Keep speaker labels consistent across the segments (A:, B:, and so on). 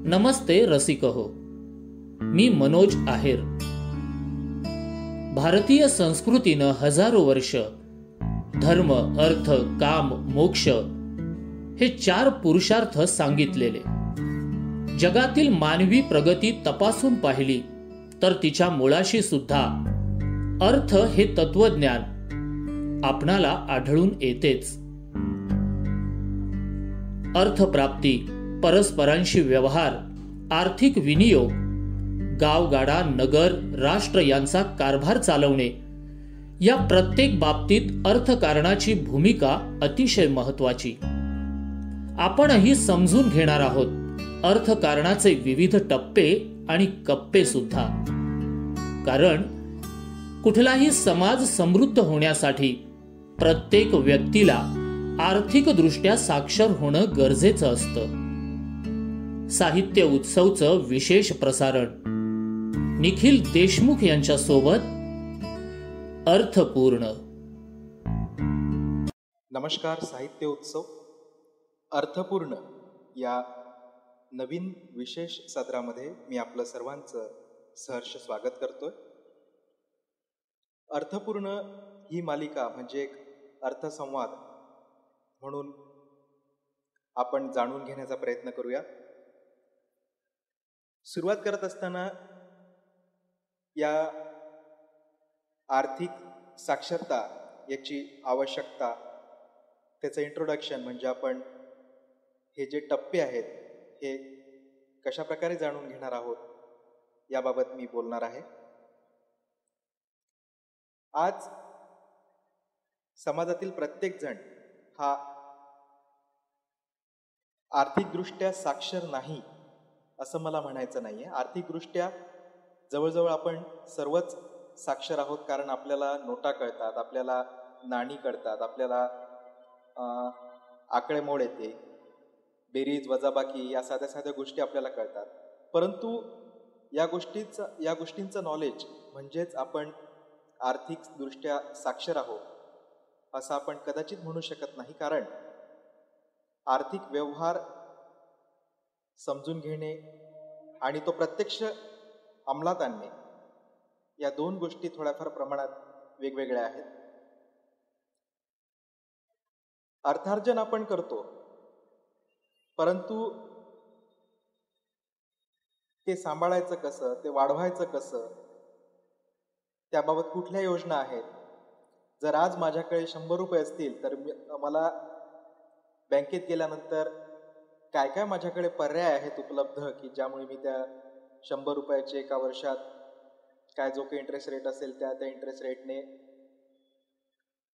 A: नमस्ते रसिकहो, मी मनोज आहेर. भारतीय संस्कृतीनं हजारो वर्ष धर्म, अर्थ, काम, मोक्ष हे 4 पुरुषार्थ सांगितलेले. जगातील मानवी प्रगती तपासून पाहिली तर तिच्या मुळाशी सुद्धा अर्थ हे तत्वज्ञान आपणाला आढळून येतेच. अर्थप्राप्ती, परस्परांशी व्यवहार, आर्थिक विनियोग, गावगाडा, नगर, राष्ट्र यांचा कारभार चालवणे या प्रत्येक बाबतीत अर्थकारणाची भूमिका अतिशय महत्वाची. आपणही समजून घेणार आहोत अर्थकारणाचे विविध टप्पे आणि कप्पे सुद्धा. कारण कुठलाही समाज समृद्ध होण्यासाठी प्रत्येक व्यक्तीला आर्थिक दृष्ट्या साक्षर होणं गरजेचं असतं. साहित्य उत्सवचं विशेष प्रसारण निखिल देशमुख यांच्या सोबत अर्थपूर्ण.
B: नमस्कार. साहित्य उत्सव अर्थपूर्ण या नवीन विशेष सत्रामध्ये मी आपलं सर्वांचं सहर्ष स्वागत करतोय. अर्थपूर्ण ही मालिका म्हणजे एक अर्थसंवाद म्हणून आपण जाणून घेण्याचा प्रयत्न करूया. सुरुवात करत असताना या आर्थिक साक्षरता याची आवश्यकता, त्याचं इंट्रोडक्शन म्हणजे आपण हे जे टप्पे आहेत हे कशा प्रकारे जाणून घेणार आहोत याबाबत मी बोलणार आहे. आज समाजातील प्रत्येक जण हा आर्थिकदृष्ट्या साक्षर नाही असं मला म्हणायचं नाहीये. आर्थिकदृष्ट्या जवळजवळ आपण सर्वच साक्षर आहोत, कारण आपल्याला नोटा कळतात, आपल्याला नाणी कळतात, आपल्याला आकडेमोड येते, बेरीज वजाबाकी या साध्या साध्या गोष्टी आपल्याला कळतात. परंतु या गोष्टींचं नॉलेज म्हणजेच आपण आर्थिकदृष्ट्या साक्षर आहोत असं आपण कदाचित म्हणू शकत नाही. कारण आर्थिक व्यवहार समजून घेणे आणि तो प्रत्यक्ष अंमलात आणणे या 2 गोष्टी थोड्याफार प्रमाणात वेगवेगळ्या आहेत. अर्थार्जन आपण करतो, परंतु ते सांभाळायचं कसं, ते वाढवायचं कसं, त्याबाबत कुठल्या योजना आहेत. जर आज माझ्याकडे 100 रुपये असतील तर मला बँकेत गेल्यानंतर काय काय माझ्याकडे पर्याय आहेत उपलब्ध की ज्यामुळे मी त्या 100 रुपयाचे एका वर्षात काय जो काही इंटरेस्ट रेट असेल त्या इंटरेस्ट रेटने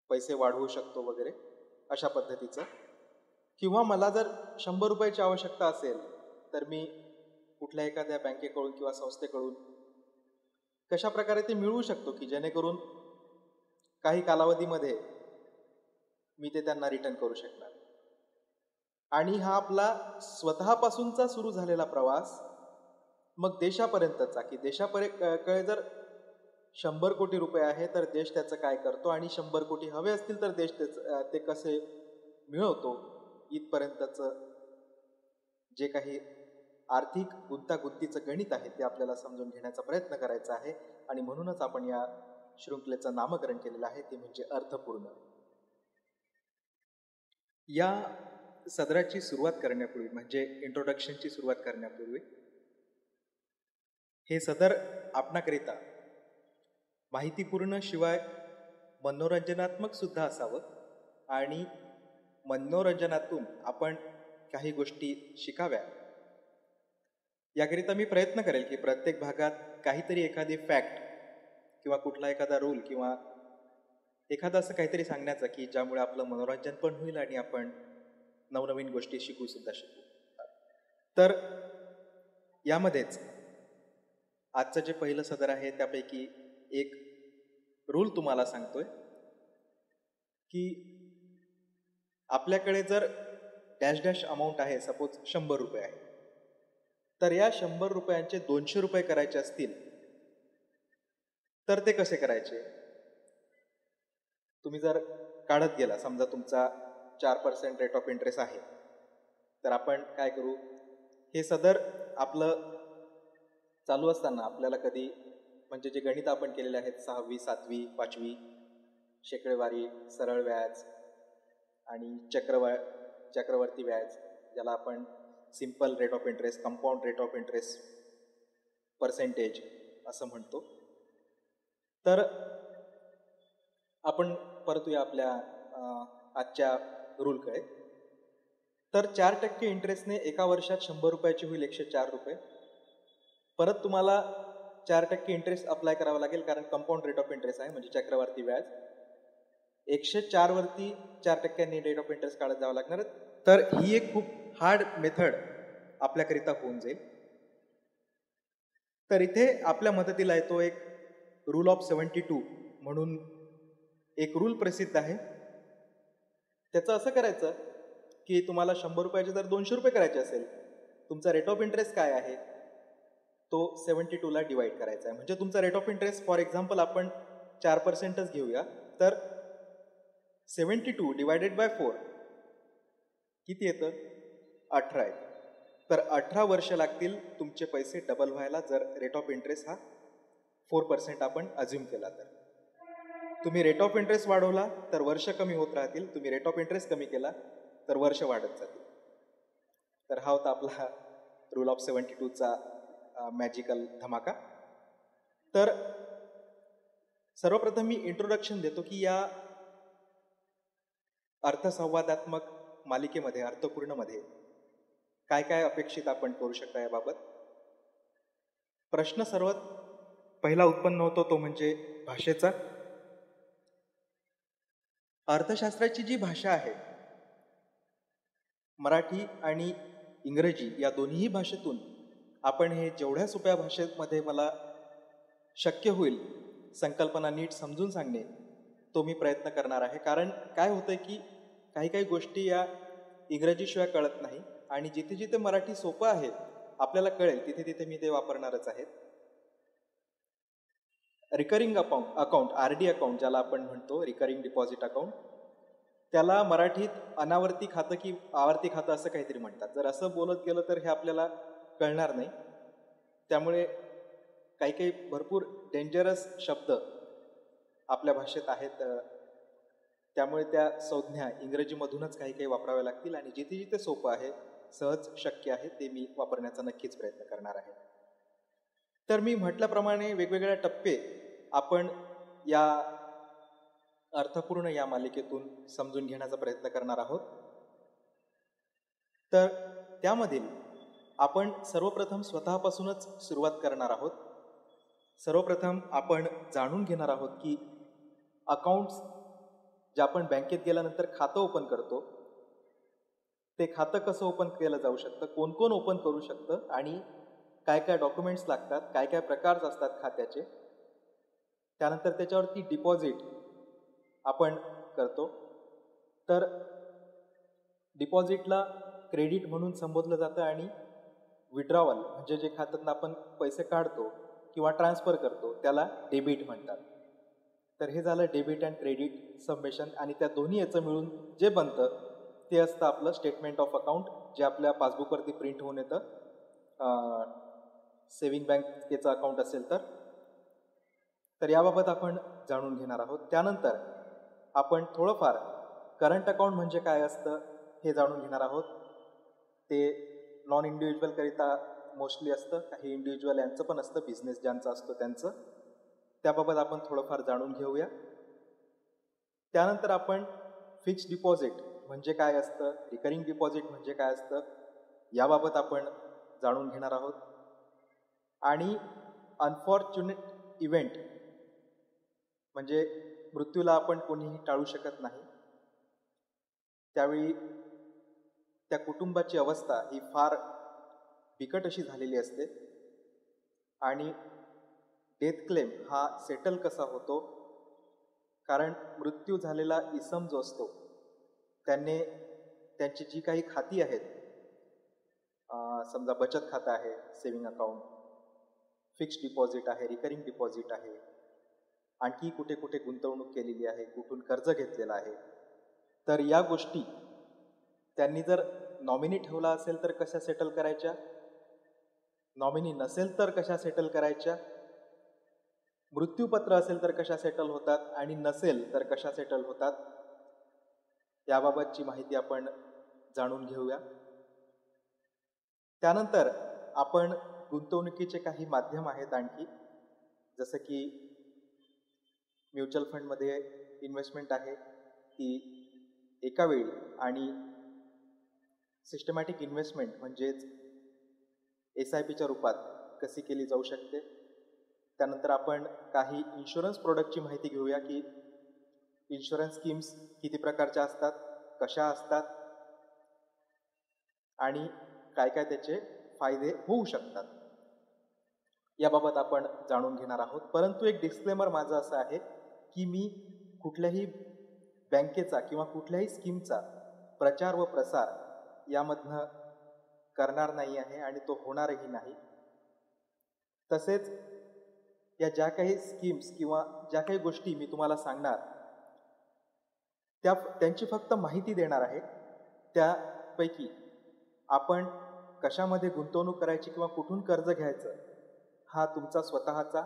B: पैसे वाढवू शकतो वगैरे अशा पद्धतीचं. किंवा मला जर 100 रुपयाची आवश्यकता असेल तर मी कुठल्या एखाद्या बँकेकडून किंवा संस्थेकडून कशा प्रकारे ते मिळवू शकतो की जेणेकरून काही कालावधीमध्ये मी ते त्यांना रिटर्न करू शकणार. आणि हा आपला स्वतःपासूनचा सुरू झालेला प्रवास मग देशापर्यंतचा, की देशाकडे जर 100 कोटी रुपये आहे तर देश त्याचं काय करतो, आणि 100 कोटी हवे असतील तर देश ते कसे मिळवतो, इथपर्यंतचं जे काही आर्थिक गुंतागुंतीचं गणित आहे ते आपल्याला समजून घेण्याचा प्रयत्न करायचा आहे. आणि म्हणूनच आपण या शृंखलेचं नामकरण केलेलं आहे, ते म्हणजे अर्थपूर्ण. या सदराची सुरुवात करण्यापूर्वी म्हणजे इंट्रोडक्शनची सुरुवात करण्यापूर्वी हे सदर आपणाकरिता माहितीपूर्ण शिवाय मनोरंजनात्मक सुद्धा असावं आणि मनोरंजनातून आपण काही गोष्टी शिकाव्या याकरिता मी प्रयत्न करेल की प्रत्येक भागात काहीतरी एखादी फॅक्ट किंवा कुठला एखादा रूल किंवा एखादं असं काहीतरी सांगण्याचं की ज्यामुळे आपलं मनोरंजन पण होईल आणि आपण नवनवीन गोष्टी शिकू. तर यामध्येच आजचं जे पहिलं सदर आहे त्यापैकी एक रूल तुम्हाला सांगतोय की आपल्याकडे जर डॅश डॅश अमाऊंट आहे, सपोज 100 रुपये आहे, तर या 100 रुपयांचे 200 रुपये करायचे असतील तर ते कसे करायचे. तुम्ही जर काढत गेला, समजा तुमचा 4% रेट ऑफ इंटरेस्ट आहे, तर आपण काय करू, हे सदर आपलं चालू असताना आपल्याला कधी म्हणजे जे गणित आपण केलेले आहेत 6वी 7वी 5वी, शेकडेवारी, सरळ व्याज आणि चक्रवर्ती व्याज, ज्याला आपण simple rate of interest, compound rate of interest, percentage असं म्हणतो. तर आपण परतूया आपल्या आजच्या रूलकडे. तर 4% इंटरेस्टने एका वर्षात 100 रुपयाची होईल 104 रुपये. परत तुम्हाला 4% इंटरेस्ट अप्लाय करावा लागेल, कारण कंपाऊंड रेट ऑफ इंटरेस्ट आहे म्हणजे चक्रवर्ती व्याज. 104 वरती 4% रेट ऑफ इंटरेस्ट काढत जावं लागणार. तर ही एक खूप हार्ड मेथड आपल्याकरिता होऊन जाईल. तर इथे आपल्या मदतीला येतो एक रूल ऑफ 72 म्हणून एक रूल प्रसिद्ध आहे. त्याचं असं करायचं की तुम्हाला 100 रुपयाचे जर 200 रुपये करायचे असेल, तुमचा रेट ऑफ इंटरेस्ट काय आहे तो 72ला डिवाइड करायचा आहे. म्हणजे तुमचा rate of interest for example आपण 4%च घेऊया, तर 72 डिवायडेड बाय 4 किती येतं? 18 आहे. तर 18 वर्ष लागतील तुमचे पैसे डबल व्हायला, जर रेट ऑफ इंटरेस्ट हा 4% आपण अज्युम केला. तर तुम्ही रेट ऑफ इंटरेस्ट वाढवला तर वर्ष कमी होत राहतील, तुम्ही रेट ऑफ इंटरेस्ट कमी केला तर वर्ष वाढत जातील. तर हा होता आपला रूल ऑफ 72चा मॅजिकल धमाका. तर सर्वप्रथम मी इंट्रोडक्शन देतो की या अर्थसंवादात्मक मालिकेमध्ये, अर्थपूर्णमध्ये काय काय अपेक्षित आपण करू शकता याबाबत. प्रश्न सर्वात पहिला उत्पन्न होतो तो म्हणजे भाषेचा. अर्थशास्त्राची जी भाषा आहे, मराठी आणि इंग्रजी या दोन्ही भाषेतून आपण हे जेवढ्या सोप्या भाषेमध्ये मला शक्य होईल संकल्पना नीट समजून सांगणे तो मी प्रयत्न करणार आहे. कारण काय होतंय की काही काही गोष्टी या इंग्रजीशिवाय कळत नाही, आणि जिथे जिथे मराठी सोपं आहे आपल्याला कळेल तिथे तिथे मी ते वापरणारच आहेत. रिकरिंग अकाउंट RD अकाउंट ज्याला आपण म्हणतो, रिकरिंग डिपॉझिट अकाउंट, त्याला मराठीत अनावर्ती खातं की आवर्ती खातं असं काहीतरी म्हणतात. जर असं बोलत गेलं तर हे आपल्याला कळणार नाही. त्यामुळे काही काही भरपूर डेंजरस शब्द आपल्या भाषेत आहेत, त्यामुळे त्या संज्ञा इंग्रजीमधूनच काही काही वापराव्या लागतील, आणि जिथे जिथे सोपं आहे, सहज शक्य आहे ते मी वापरण्याचा नक्कीच प्रयत्न करणार आहे. तर मी म्हटल्याप्रमाणे वेगवेगळ्या टप्पे आपण या अर्थपूर्ण या मालिकेतून समजून घेण्याचा प्रयत्न करणार आहोत. तर त्यामधील आपण सर्वप्रथम स्वतःपासूनच सुरुवात करणार आहोत. सर्वप्रथम आपण जाणून घेणार आहोत की अकाउंट्स जे आपण बँकेत गेल्यानंतर खातं ओपन करतो, ते खातं कसं ओपन केलं जाऊ शकतं, कोण कोण ओपन करू शकतं, आणि काय काय डॉक्युमेंट्स लागतात, काय काय प्रकार असतात खात्याचे. त्यानंतर त्याच्यावरती डिपॉझिट आपण करतो. तर डिपॉझिटला क्रेडिट म्हणून संबोधलं जातं, आणि विड्रॉवल म्हणजे जे खात्यातून आपण पैसे काढतो किंवा ट्रान्सफर करतो त्याला डेबिट म्हणतात. तर हे झालं डेबिट अँड क्रेडिट समेशन, आणि त्या दोन्ही याचं मिळून जे बनतं ते असतं आपलं स्टेटमेंट ऑफ अकाउंट, जे आपल्या पासबुकवरती प्रिंट होऊन येतं. सेव्हिंग बँकेचं अकाउंट असेल तर याबाबत आपण जाणून घेणार आहोत. त्यानंतर आपण थोडंफार करंट अकाउंट म्हणजे काय असतं हे जाणून घेणार आहोत. ते नॉन इंडिव्हिज्युअलकरिता मोस्टली असतं, काही इंडिव्हिज्युअल यांचं पण असतं, बिझनेस ज्यांचा असतो त्यांचं. त्याबाबत आपण थोडंफार जाणून घेऊया. त्यानंतर आपण फिक्स्ड डिपॉझिट म्हणजे काय असतं, रिकरिंग डिपॉझिट म्हणजे काय असतं याबाबत आपण जाणून घेणार आहोत. आणि अनफॉर्च्युनेट इव्हेंट म्हणजे मृत्यूला आपण कोणीही टाळू शकत नाही, त्यावेळी त्या कुटुंबाची अवस्था ही फार बिकट अशी झालेली असते, आणि डेथ क्लेम हा सेटल कसा होतो, कारण मृत्यू झालेला इसम जो असतो त्याने त्यांची जी काही खाती आहेत, समजा बचत खातं आहे, सेव्हिंग अकाउंट, फिक्स्ड डिपॉझिट आहे, रिकरिंग डिपॉझिट आहे, आणखी कुठे कुठे गुंतवणूक केलेली आहे, कुठून कर्ज घेतलेलं आहे, तर या गोष्टी त्यांनी जर नॉमिनी ठेवला असेल तर कशा सेटल करायच्या, नॉमिनी नसेल तर कशा सेटल करायच्या, मृत्यूपत्र असेल तर कशा सेटल होतात आणि नसेल तर कशा सेटल होतात, याबाबतची माहिती आपण जाणून घेऊया. त्यानंतर आपण गुंतवणुकीचे काही माध्यम आहेत आणखी, जसं की म्युच्युअल फंडमध्ये इन्व्हेस्टमेंट आहे ती एका वेळी आणि सिस्टमॅटिक इन्व्हेस्टमेंट म्हणजेच SIPच्या रूपात कशी केली जाऊ शकते. त्यानंतर आपण काही इन्शुरन्स प्रोडक्टची माहिती घेऊया की इन्शुरन्स स्कीम्स किती प्रकारच्या असतात, कशा असतात आणि काय काय त्याचे फायदे होऊ शकतात, याबाबत आपण जाणून घेणार आहोत. परंतु एक डिस्क्लेमर माझं असं आहे की मी कुठल्याही बँकेचा किंवा कुठल्याही स्कीमचा प्रचार व प्रसार यामधनं करणार नाही आहे आणि तो होणारही नाही. तसेच या ज्या काही स्कीम्स किंवा ज्या काही गोष्टी मी तुम्हाला सांगणार त्यांची फक्त माहिती देणार आहे. त्यापैकी आपण कशामध्ये गुंतवणूक करायची किंवा कुठून कर्ज घ्यायचं हा तुमचा स्वतःचा,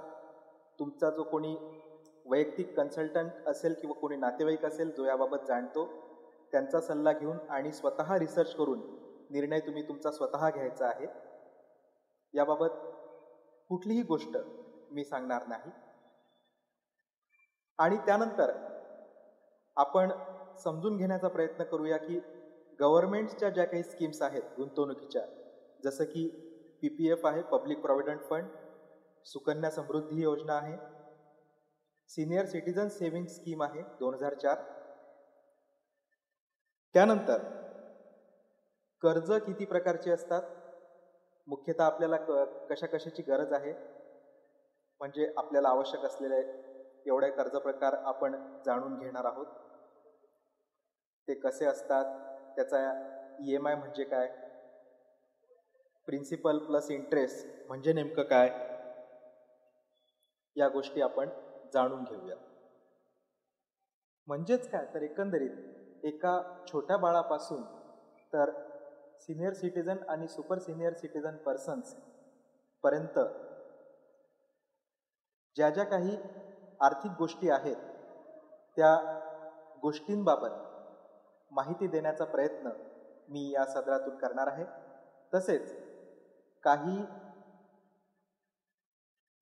B: तुमचा जो कोणी वैयक्तिक कन्सल्टंट असेल किंवा कोणी नातेवाईक असेल जो याबाबत जाणतो त्यांचा सल्ला घेऊन आणि स्वतः रिसर्च करून निर्णय तुम्ही तुमचा स्वतः घ्यायचा आहे. याबाबत कुठलीही गोष्ट मी सांगणार नाही. आणि त्यानंतर आपण समजून घेण्याचा प्रयत्न करूया की गव्हर्नमेंटच्या ज्या काही स्कीम्स आहेत गुंतवणुकीच्या, जसं की PPF आहे, public provident fund, Sukanya Samriddhi योजना आहे, सिनियर सिटीजन सेव्हिंग स्कीम आहे 2004. त्यानंतर कर्ज किती प्रकारचे असतात, मुख्यतः आपल्याला कशा कशाची गरज आहे, म्हणजे आपल्याला आवश्यक असलेले एवढे कर्ज प्रकार आपण जाणून घेणार आहोत. ते कसे असतात, त्याचा EMI म्हणजे काय, प्रिन्सिपल प्लस इंटरेस्ट म्हणजे नेमकं काय, या गोष्टी आपण जाणून घेऊया. म्हणजेच काय तर एकंदरीत एका छोट्या बाळापासून तर सिनियर सिटीजन आणि सुपर सिनियर सिटीजन पर्सन्स पर्यंत ज्या ज्या काही आर्थिक गोष्टी आहेत त्या गोष्टींबाबत माहिती देण्याचा प्रयत्न मी या सदरातून करणार आहे. तसेच काही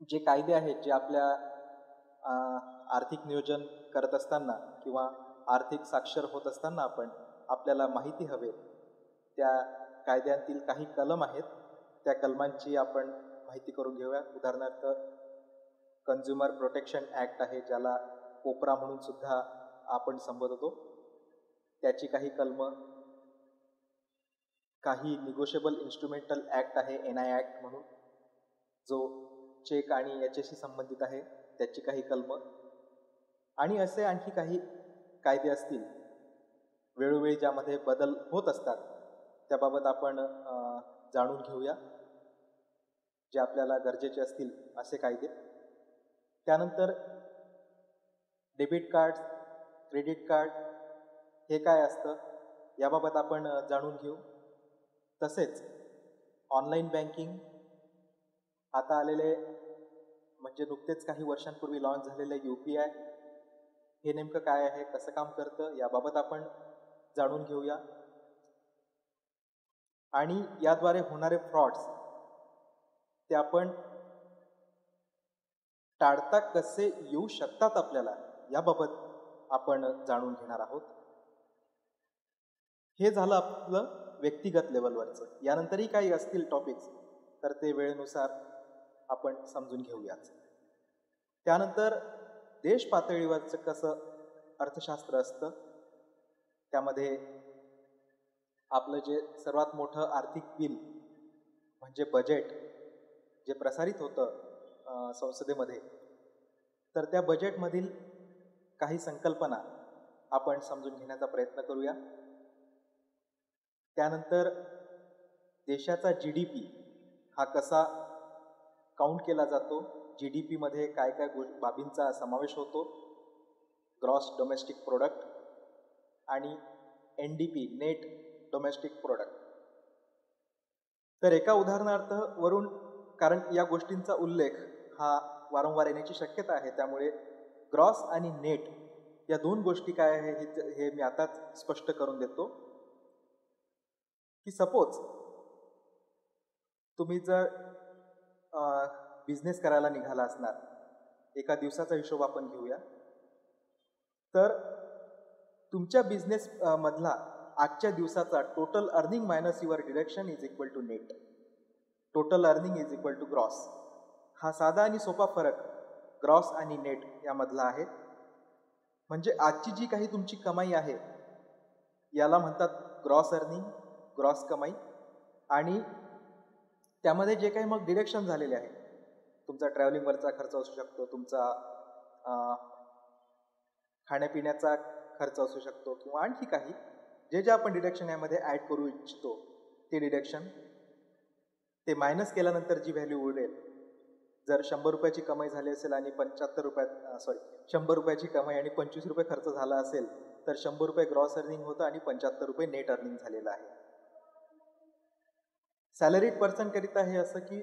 B: जे कायदे आहेत जे आपल्या आर्थिक नियोजन करत असताना किंवा आर्थिक साक्षर होत असताना आपल्याला माहिती हवे त्या कायद्यांतील काही कलम आहेत, त्या कलमांची आपण माहिती करून घेऊया. उदाहरणार्थ कन्झ्युमर प्रोटेक्शन ॲक्ट आहे, ज्याला कोपरा म्हणून सुद्धा आपण संबोधतो, त्याची काही कलमं. काही निगोशिएबल इन्स्ट्रुमेंटल ॲक्ट आहे NI ॲक्ट म्हणून, जो चेक आणि याच्याशी संबंधित आहे, त्याची काही कलमं. आणि असे आणखी काही कायदे असतील वेळोवेळी ज्यामध्ये बदल होत असतात, त्याबाबत आपण जाणून घेऊया जे आपल्याला गरजेचे असतील असे कायदे. त्यानंतर डेबिट कार्ड, क्रेडिट कार्ड हे काय असतं याबाबत आपण जाणून घेऊ. तसेच ऑनलाईन बँकिंग, आता आलेले म्हणजे नुकतेच काही वर्षांपूर्वी लॉन्च झालेले UPI हे नेमकं काय आहे, कसं काम करतं याबाबत आपण जाणून घेऊया. आणि याद्वारे होणारे फ्रॉड्स ते आपण टाळता कसे येऊ शकतात आपल्याला, याबाबत आपण जाणून घेणार आहोत. हे झालं आपलं व्यक्तिगत लेवलवरचं. यानंतरही काही असतील टॉपिक्स तर ते वेळेनुसार आपण समजून घेऊयाच. त्यानंतर देश पातळीवरचं कसं अर्थशास्त्र असतं, त्यामध्ये आपलं जे सर्वात मोठं आर्थिक बिल म्हणजे बजेट जे प्रसारित होतं संसदेमध्ये, तर त्या बजेटमधील काही संकल्पना आपण समजून घेण्याचा प्रयत्न करूया. त्यानंतर देशाचा GDP हा कसा काउंट केला जातो, GDP मध्ये काय काय बाबींचा समावेश होतो, ग्रॉस डोमेस्टिक प्रोडक्ट आणि NDP नेट डोमेस्टिक प्रोडक्ट. तर एका उदाहरणार्थ वरून कारण या गोष्टींचा उल्लेख हा वारंवार येण्याची शक्यता आहे, त्यामुळे ग्रॉस आणि नेट या दोन गोष्टी काय आहे हे मी आताच स्पष्ट करून देतो. की सपोज तुम्ही जर बिझनेस करायला निघाला असणार, एका दिवसाचा हिशोब आपण घेऊया, तर तुमच्या बिझनेस मधला आजच्या दिवसाचा total earning minus your deduction is equal to net. Total earning is equal to gross. हा साधा आणि सोपा फरक ग्रॉस आणि नेट यामधला आहे. म्हणजे आजची जी काही तुमची कमाई आहे याला म्हणतात ग्रॉस अर्निंग, ग्रॉस कमाई. आणि त्यामध्ये जे काही मग डिडक्शन झालेले आहे, तुमचा ट्रॅव्हलिंगवरचा खर्च असू शकतो, तुमचा खाण्यापिण्याचा खर्च असू शकतो, किंवा आणखी काही जे आपण डिडक्शन यामध्ये ॲड करू इच्छितो ते डिडक्शन, ते मायनस केल्यानंतर जी व्हॅल्यू उरेल, जर 100 रुपयाची कमाई झाली असेल आणि 100 रुपयाची कमाई आणि 25 रुपये खर्च झाला असेल, तर 100 रुपये ग्रॉस अर्निंग होतं आणि 75 रुपये नेट अर्निंग झालेलं आहे. सॅलरीड पर्सन करिता हे असं की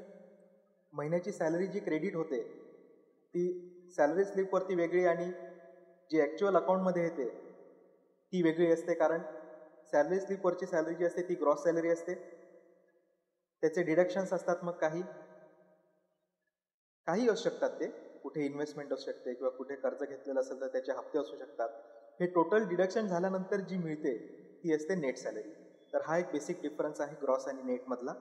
B: महिन्याची सॅलरी जी क्रेडिट होते ती सॅलरी स्लिपवरती वेगळी आणि जी ॲक्च्युअल अकाउंटमध्ये येते ती वेगळी असते. कारण सॅलरी स्लिपवरची सॅलरी जी असते ती ग्रॉस सॅलरी असते. त्याचे डिडक्शन्स असतात. मग काही असू शकतात, ते कुठे इन्व्हेस्टमेंट असू शकते किंवा कुठे कर्ज घेतलेलं असेल तर त्याचे हप्ते असू शकतात. हे टोटल डिडक्शन झाल्यानंतर जी मिळते ती असते नेट सॅलरी. तर हा एक बेसिक डिफरन्स आहे ग्रॉस आणि नेट मधला,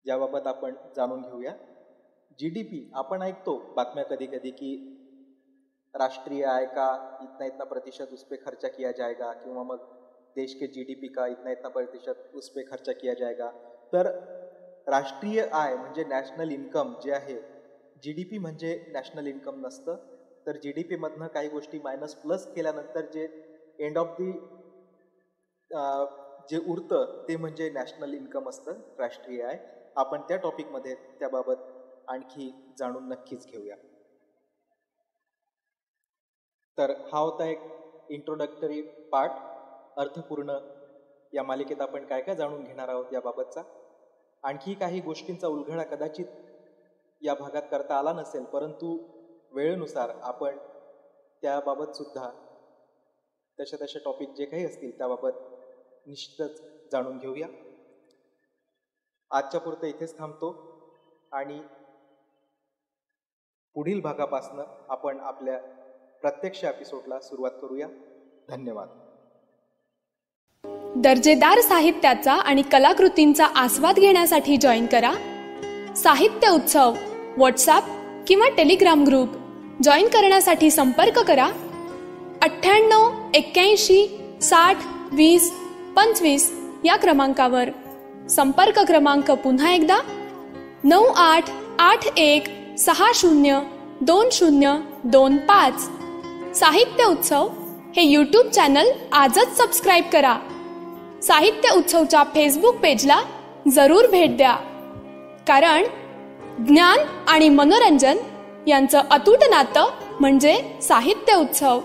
B: ज्याबाबत आपण जाणून घेऊया. GDP आपण ऐकतो बातम्या कधी कधी की राष्ट्रीय आय का इतना प्रतिशत उस पे खर्चा किया जाएगा, किंवा मग देश के GDP का इतना प्रतिशत उस पे खर्चा किया जाएगा. तर राष्ट्रीय आय म्हणजे नॅशनल इन्कम जे आहे, GDP म्हणजे नॅशनल इन्कम नसतं. तर GDP मधनं काही गोष्टी मायनस प्लस केल्यानंतर जे एंड ऑफ दी जे उरतं ते म्हणजे नॅशनल इन्कम असतं, राष्ट्रीय आय. आपण त्या टॉपिकमध्ये त्याबाबत आणखी जाणून नक्कीच घेऊया. तर हा होता एक इंट्रोडक्टरी पार्ट, अर्थपूर्ण. या मालिकेत आपण काय काय जाणून घेणार आहोत याबाबतचा. आणखी काही गोष्टींचा उलगडा कदाचित या भागात करता आला नसेल, परंतु वेळेनुसार आपण त्याबाबत सुद्धा तसे टॉपिक जे काही असतील त्याबाबत निश्चितच जाणून घेऊया. आजच्या पुरतं इथेच थांबतो आणि पुढील भागापासनं आपण आपल्या प्रत्यक्ष एपिसोडला सुरुवात करूया. धन्यवाद.
C: दर्जेदार साहित्याचा आणि कलाकृतींचा आस्वाद घेण्यासाठी जॉईन करा साहित्य उत्सव व्हॉट्सॲप किंवा टेलिग्राम ग्रुप. जॉईन करण्यासाठी संपर्क करा 98 81 60 20 25 या क्रमांकावर. संपर्क क्रमांक पुन्हा एकदा 9881 60 2025. साहित्य उत्सव हे यूट्यूब चॅनल आजच सबस्क्राईब करा. साहित्य उत्सवच्या फेसबुक पेजला जरूर भेट द्या, कारण ज्ञान आणि मनोरंजन यांचं अतूट नातं म्हणजे साहित्य उत्सव.